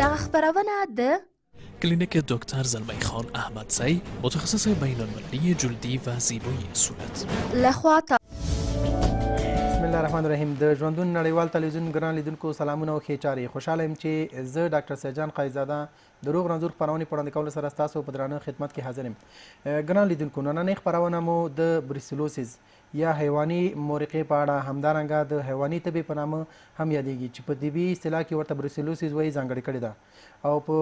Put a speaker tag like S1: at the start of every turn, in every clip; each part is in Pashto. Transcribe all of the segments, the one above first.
S1: دغه خپرونه د
S2: کلینیک دکتر زلمی خان احمدزی متخصص بین المللی جلدی و زیبایی صورت
S1: لخوا
S3: بسم الله الرحمن الرحیم د ژوندون نړیوال تلویزیون ګران لیدونکو سلامونه او ښې چارې. خوشحاله یم چې زه ډاکټر سیدجان قایزاده د روغ رنځور خپرونې په وړاندې کولو سره ستاسو په درانه خدمت کې حاضر یم. ګران لیدونکو، نننۍ خپرونه مو د بریسلوسیس یا حیواني مورقې په اړه، همدارنګه د حیواني تبې په نامه هم یادیږي چې په طبي اصطلاح کې ورته بریسلوسیس وایي، ځانګړې کړې ده. او په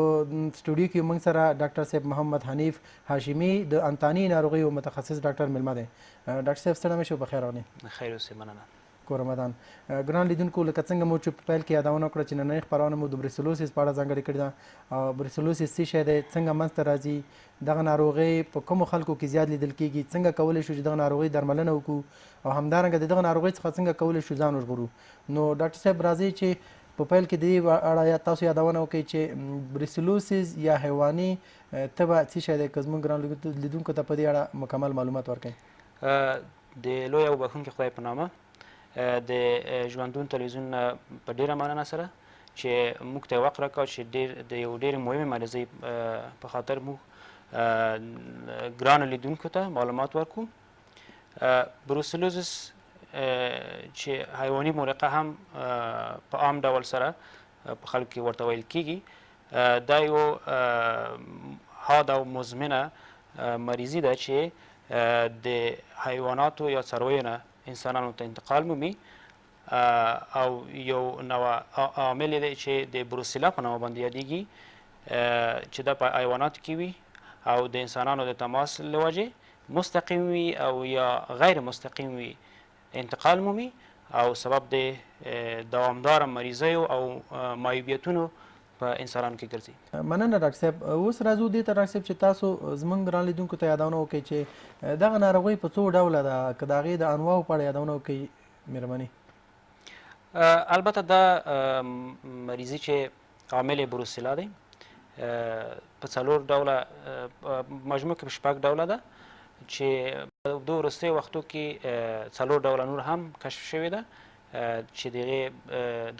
S3: سټوډیو کې موږ سره ډاکټر صاحب محمد حنیف هاشمي د انتاني ناروغیو متخصص ډاکټر میلمه دی. ډاکټر صاحب ستړی مه شئ، په خیر راغلئ.
S4: خیر اوسئ، مننه.
S3: کور رمضان. ګران لیدونکو، لکه څنګه مو چې په پیل کې یادونه وکړه چې نننۍ خپرونه مو د بریسلوسیس په اړه ځانګړې کړې ده. او بریسلوسیس څه شی دی، څنګه منځته راځي، دغه ناروغۍ په کومو خلکو کې زیات لیدل کیږي، څنګه کولی شو چې دغه ناروغۍ درملنه وکړو، او همدارنګه د دغه ناروغۍ څخه څنګه کولی شو ځان وژغورو. نو ډاکټر صاحب راځئ چې په پیل کې د دې اړه تاسو یادونه وکړئ چې بریسلوسیس یا حیواني تبه څه شی دی، که زموږ ګران لیدونکو ته په دې اړه مکمل معلومات ورکړئ.
S4: د لوی او بخښونکي خدای په نامه د ژوندون تلویزیون په ډېره مننه سره چې موږ ته یې وخت راکړ چې د یو ډېرې مهمې مریضۍ په خاطر موږ ګرانو لیدونکو ته معلومات ورکړو. بروسلوزس چې حیواني مورقه هم په عام ډول سره په خلکو کې ورته ویل کیږي، دا یو حاد او مزمنه مریضي ده چې د حیواناتو یا څارویو نه انسانانو ته انتقال مومي، او یو نوع عامل دی چې د بروسیلا په نامه باندې یادیږي، چې دا په حیواناتو کې وي او د انسانانو د تماس له وجې مستقیم وي او یا غیر مستقیم وي انتقال مومي، او سبب د دوامداره مریضیو او معیوبیتونو په انسانانو کې ګرځي.
S3: مننه ډاکټر صاحب. اوس راځو دې ته ډاکټر صاحب چې تاسو زموږ ګران لیدونکو ته یادونه وکړئ چې دغه ناروغۍ په څو ډوله ده، که د هغې د انواعو په اړه یادونه وکړئ مهرباني.
S4: البته دا مریضي چې عامل یې بروسیلا دی په څلور ډوله مجموع کې په شپږ ډوله ده، چې په دو وروستیو وختو کې څلور ډوله نور هم کشف شوې ده چې د هغې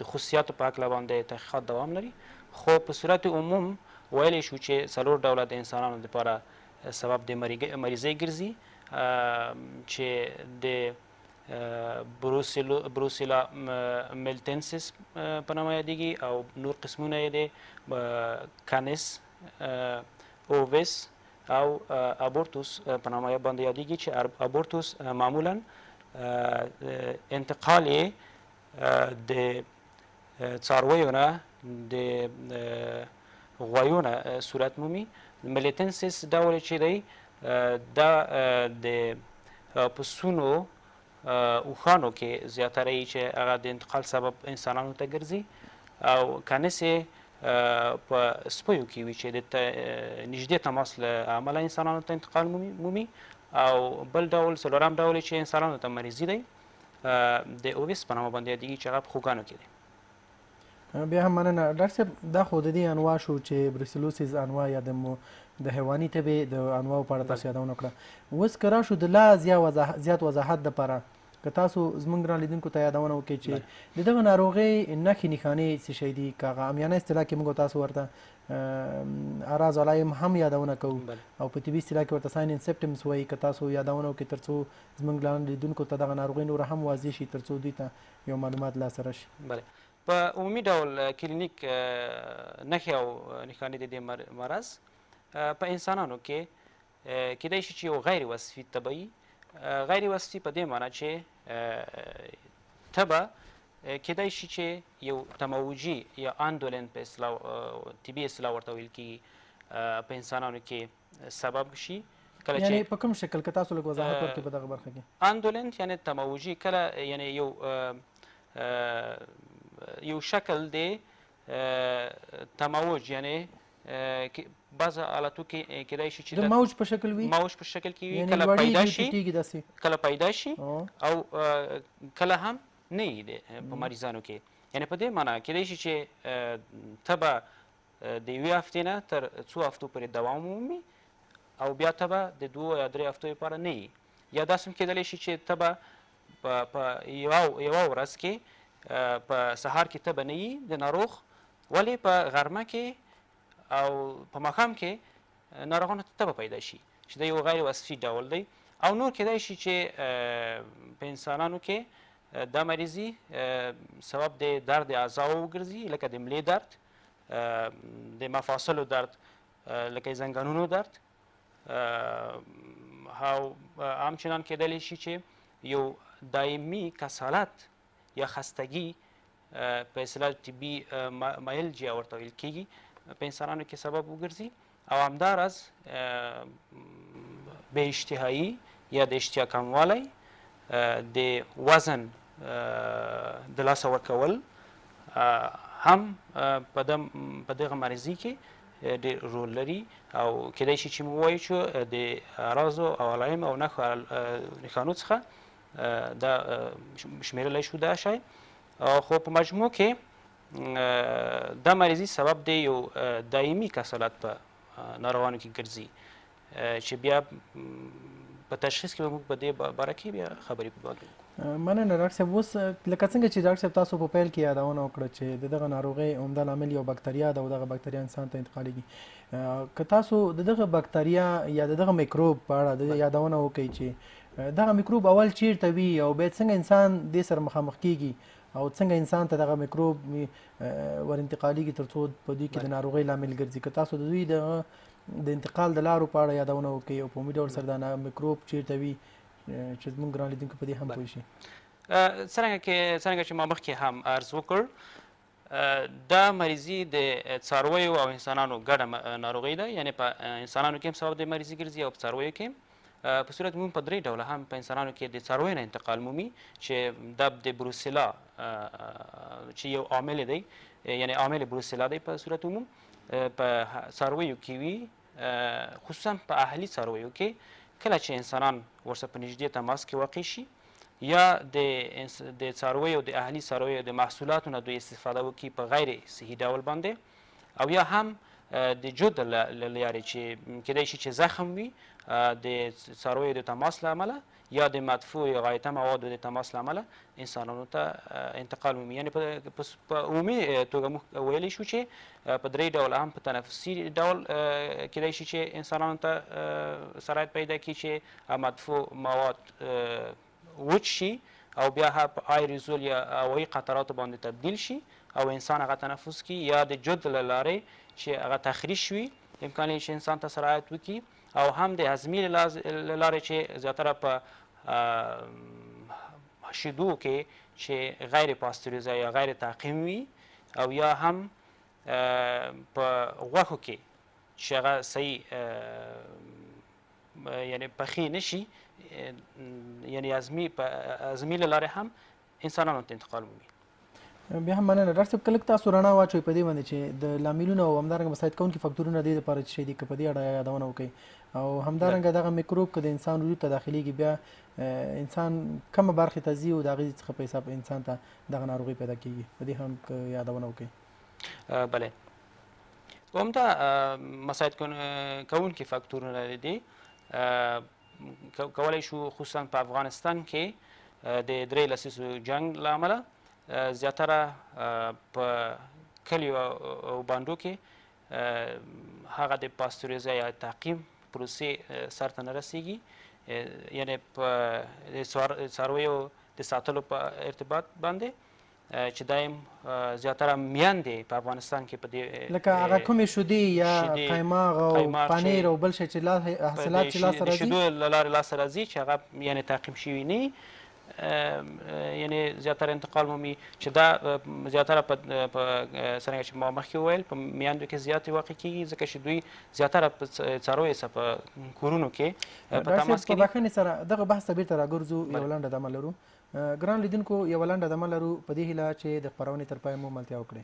S4: د خصوصیاتو په هکله باندې تحقیقات دوام لري. خو په صورت عموم ویلی شو چې څلور ډوله د انسانانو لپاره سبب د مریضۍ ګرځي، چې د بروسیلا ملتنسس په نامه یادیږي، او نور قسمونه یې د کانس، اوویس او ابورتوس په نامه باندې یادیږي، چې ابورتوس معمولا انتقال یې د څارویو نه د غوایو نه صورت مومي. ملیتنسس ډول چې دی دا د پسونو اوښانو کې زیاتره یي چې هغه د انتقال سبب انسانانو ته ګرځي، او کانس یې په سپیو کې وي چې د نږدې تماس له امله انسانانو ته انتقال مومي، او بل ډول څلورم ډول چې انسانانو ته مریضي دی د اوویس په نامه باندې یادیږي، چې هغه په خوګانو کې دی.
S3: بیا هم مننه ډاکټر صاحب. دا خو د دې انواع شو چې بریسلوسیس انواع یا د حیواني تبې د انواعو په اړه تاسو یادونه وکړه. اوس که راشو د لا زیات وضاحت دپاره، که تاسو زموږ ګران لیدونکو ته یادونه وکړئ چې د دغه ناروغۍ نښې نښانې څه شی دي، که هغه عامیانه اصطلاح کې موږ تاسو ورته اعراض علایم هم یادونه کوو، او په طبي اصطلاح کې ورته ساین اینډ سیمپټمز وایي، که تاسو یادونه وکړئ تر څو زموږ ګران لیدونکو ته دغه ناروغۍ نوره هم واضح شي، تر څو دوی ته یو معلومات لاسته راشي.
S4: بله، په عمومي ډول کلینیک نښې او نښانې د دې مرض په انسانانو کې کیدای شي چې یو غیر وصفي تبه وي. غیر وصفي په دې معنی چې تبه کیدای شي چې یو تموجي یا اندولنت په طبي اصطلاح ورته ویل کېږي په انسانانو کې سبب شي.
S3: یعنی په کوم شکل که تاسو لږ وضاحت ورکړئ په دغه برخه کې؟
S4: اندولنت یعنی تموجي، کله یعنی یو شکل دی تموج، یعنی بعض حالاتو کې کیدای شي چې
S3: د موج په شکل وي،
S4: موج په شکل کې وي، کله پیدا شي او کله هم نه وي په مریضانو کې. یعنی په دې معنی کیدای شي چې تبه د یوې هفتې نه تر څو هفتو پورې دوام ومومي، او بیا تبه د 2 یا 3 هفتو لپاره نه وي. یا داسې هم کیدلی شي چې تبه په یوه ورځ کې په سهار کې تبه نه وي د ناروغ، ولې په غرمه کې او په ماښام کې ناروغانو ته تبه پیدا شي چې د یو غیر وصفي ډول دی او نور کیدای شي چې په انسانانو کې دا مریضي سبب د درد اعضاو وګرځي لکه د ملې درد د مفاصلو درد لکه زنګانونو درد او همچنان کیدلی شي چې یو دائمی کسالت یا خستگی په اصطلاح طبي مایلجیا ورته ویل کیږي په انسانانو کې سبب وګرځي او همداراز بې اشتهایي یا د اشتها کموالی د وزن د لاسه ورکول هم په دغه مریضي کې ډېر رول لري او کیدای شي چې موږ ووایو چې د اعراضو او علایمو او نښانو څخه دا شمیرلی شو دا شی خو په مجموع کې دا مریضي سبب د یو دایمي کسالت په ناروغانو کې ګرځي چې بیا په تشخیص کې به موږ په دې باره کې بیا خبرې په باره کوو.
S3: مننه ډاکټر صاحب. اوس لکه څنګه چې ډاکټر صاحب تاسو په پیل کې یادونه وکړه چې د دغه ناروغۍ عمده لامل یو بکتریا ده او دغه بکتریا انسان ته انتقالیږي، که تاسو د دغه بکتریا یا د دغه میکروب په اړه د یادونه وکړئ چې دغه میکروب اول چیرته وي او بیا څنګه انسان دې سره مخامخ کیږي او څنګه انسان ته دغه میکروب ور انتقالیږي تر څو په دوی کې د ناروغۍ لامل ګرځي، که تاسو د دوی د انتقال د لارو په اړه یادونه وکړئ او په عمومي ډول سره دا میکروب چیرته وي چې زموږ ګران لیدونکي په دې هم پوه شي.
S4: څرنګه چې ما مخکې هم عرض وکړ دا مریضي د څارویو او انسانانو ګډه ناروغي ده، یعنې په انسانانو کې هم سبب د مریضي ګرځي او په څارویو کې هم. په صورت موږ په درې ډوله هم په انسانانو کې د څارویو نه انتقال مومي چې دا د بروسیلا چې یو عامل دی، یعنې عامل بروسیلا دی په صورت عموم په څارویو کې وي، خصوصا په اهلي څارویو کې کله چې انسانان ورسره په نږدې تماس کې واقع شي یا د څارویو د اهلي څارویو د محصولاتو نه دوی استفاده وکړي په غیر صحي ډول باندې، او یا هم د جود له لارې چې کیدای شي چې زخم وي د څارویو د تماس له امله یا د مدفوع یا غایطه موادو د تماس له امله انسانانو ته انتقال مومي. یعنې په عمومي توګه موږ ویلی شو چې په درې ډوله هم په تنفسي ډول کیدای شي چې انسانانو ته سرایت پیدا کړي چې مدفوع مواد وچ شي او بیا په آیریزول یا هوایي قطراتو باندې تبدیل شي او انسان هغه تنفس کړي، یا د جد له لارې چې هغه تخریش وي امکان لري چې انسان ته سرایت وکړي، او هم د هضمي له لارې چې زیاتره په شیدو کې چې غیر پاستوریزه یا غیر تعقیم وي، او یا هم په غوښو کې چې هغه صحیح یعنې پخې نشي، یعنې هضمي له لارې هم انسانانو ته انتقال مومي.
S3: بیا هم مننه ډاکټر صاحب. که لږ تاسو رڼا واچوئ په دې باندې چې د لاملونو او همدارنګه مساعد کوونکي فکتورونه دې دپاره چې شی دي، که په دې اړه یادونه وکړئ، او همدارنګه دغه میکروب که د انسان وجود ته داخلیږي بیا انسان کومه برخې ته ځي او د هغې څخه په حساب انسان ته دغه ناروغي پیدا کیږي، په دې هم که یادونه وکړئ.
S4: بله، عمده مساعد کوونکي فکتورونه دي کولی شو خصوصا په افغانستان کې د 3 لسیزو جنګ له امله زیاتره په کلیو او باندو کې هغه د پاستوریزه یا تعقیم پروسې سرته نه رسیږي، یعنې په څارویو د ساتلو په ارتباط باندې چې دایم زیاتره میندې په افغانستان کې په دې
S3: لکه هغه کومې شیدې یا قیماق او پنیر او بل شی چې حاصلات چې لاسته راځي،
S4: د شیدو له لارې لاسته راځي چې هغه یعنې تعقیم شوي نه، یعنې زیاتره انتقال مومي، چې دا زیاتره په څرنګه چې ما مخکې وویل په میندو کې زیاتې واقع کېږي، ځکه چې دوی زیاتره په څارویو سره په کورونو کې په تماس کې دي.
S3: په بخښنې سره دغه بحث ته بیرته راګرځو، یوه لنډه دمه لرو. ګران لیدونکو، یوه لنډه دمه لرو په دې هیله چې د خپرونې تر پایه مو ملتیا وکړئ.